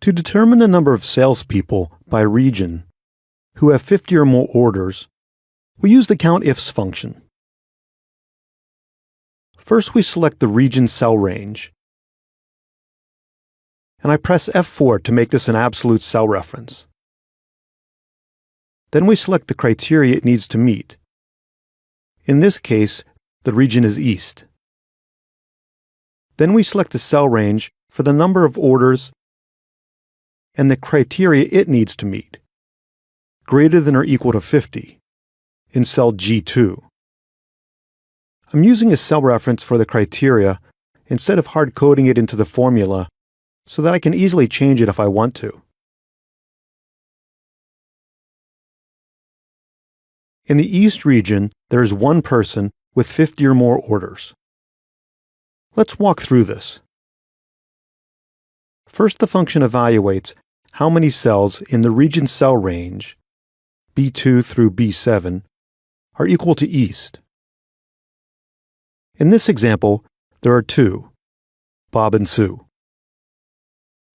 To determine the number of salespeople by region who have 50 or more orders, we use the COUNTIFS function. First, we select the region cell range, and I press F4 to make this an absolute cell reference. Then we select the criteria it needs to meet. In this case, the region is East. Then we select the cell range for the number of orders and the criteria it needs to meet, greater than or equal to 50, in cell G2. I'm using a cell reference for the criteria instead of hard-coding it into the formula so that I can easily change it if I want to. In the East region, there is one person with 50 or more orders. Let's walk through this. First, the function evaluates how many cells in the region cell range, B2 through B7, are equal to East. In this example, there are two, Bob and Sue.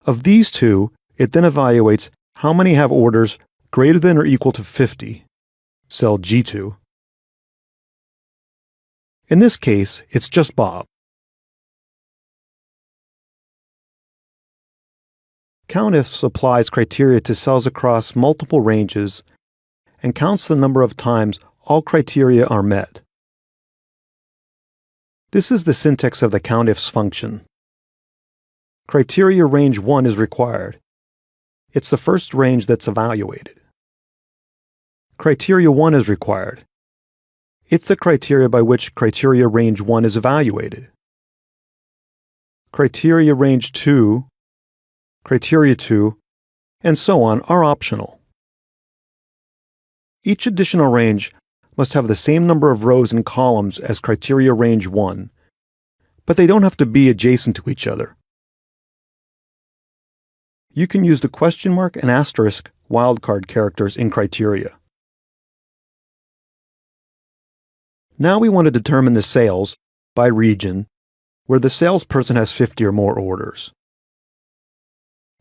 Of these two, it then evaluates how many have orders greater than or equal to 50, cell G2. In this case, it's just Bob. COUNTIFS applies criteria to cells across multiple ranges and counts the number of times all criteria are met. This is the syntax of the COUNTIFS function. Criteria range 1 is required. It's the first range that's evaluated. Criteria 1 is required. It's the criteria by which criteria range 1 is evaluated. Criteria range 2, criteria 2, and so on are optional. Each additional range must have the same number of rows and columns as criteria range 1, but they don't have to be adjacent to each other. You can use the question mark and asterisk wildcard characters in criteria. Now we want to determine the sales by region where the salesperson has 50 or more orders.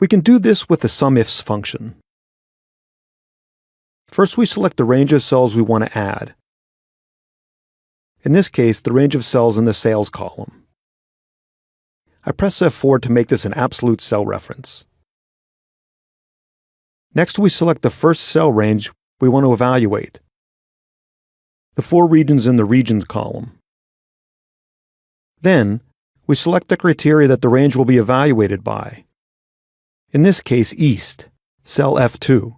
We can do this with the SUMIFS function. First, we select the range of cells we want to add. In this case, the range of cells in the sales column. I press F4 to make this an absolute cell reference. Next, we select the first cell range we want to evaluate, the 4 regions in the regions column. Then, we select the criteria that the range will be evaluated by. In this case, East, cell F2.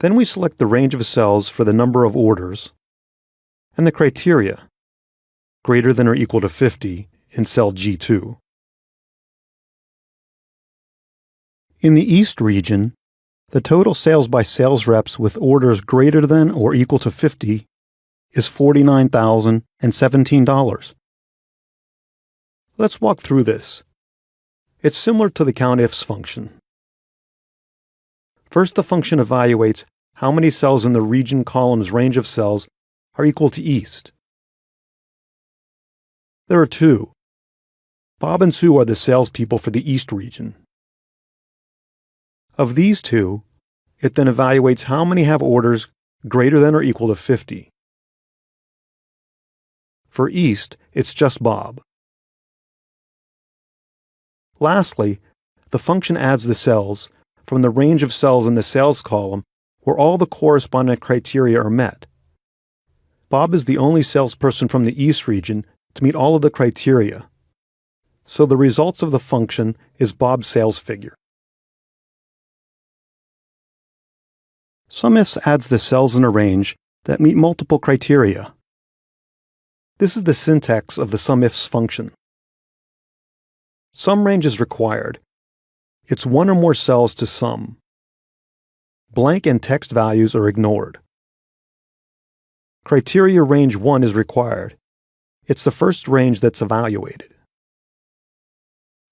Then we select the range of cells for the number of orders and the criteria, greater than or equal to 50, in cell G2. In the East region, the total sales by sales reps with orders greater than or equal to 50 is $49,017. Let's walk through this. It's similar to the COUNTIFS function. First, the function evaluates how many cells in the region column's range of cells are equal to East. There are two. Bob and Sue are the salespeople for the East region. Of these two, it then evaluates how many have orders greater than or equal to 50. For East, it's just Bob. Lastly, the function adds the cells from the range of cells in the sales column where all the corresponding criteria are met. Bob is the only salesperson from the East region to meet all of the criteria, so the results of the function is Bob's sales figure. SUMIFS adds the cells in a range that meet multiple criteria. This is the syntax of the SUMIFS function. Sum range is required. It's one or more cells to sum. Blank and text values are ignored. Criteria range 1 is required. It's the first range that's evaluated.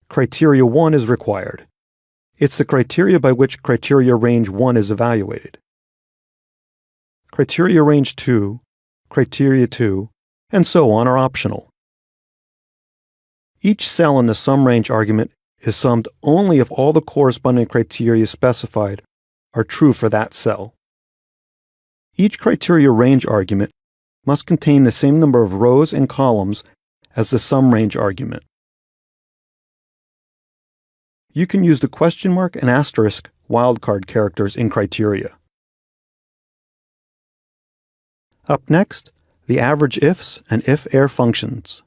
Criteria 1 is required. It's the criteria by which criteria range 1 is evaluated. Criteria range 2, criteria 2, and so on are optional. Each cell in the sum range argument is summed only if all the corresponding criteria specified are true for that cell. Each criteria range argument must contain the same number of rows and columns as the sum range argument. You can use the question mark and asterisk wildcard characters in criteria. Up next, the average ifs and if-error functions.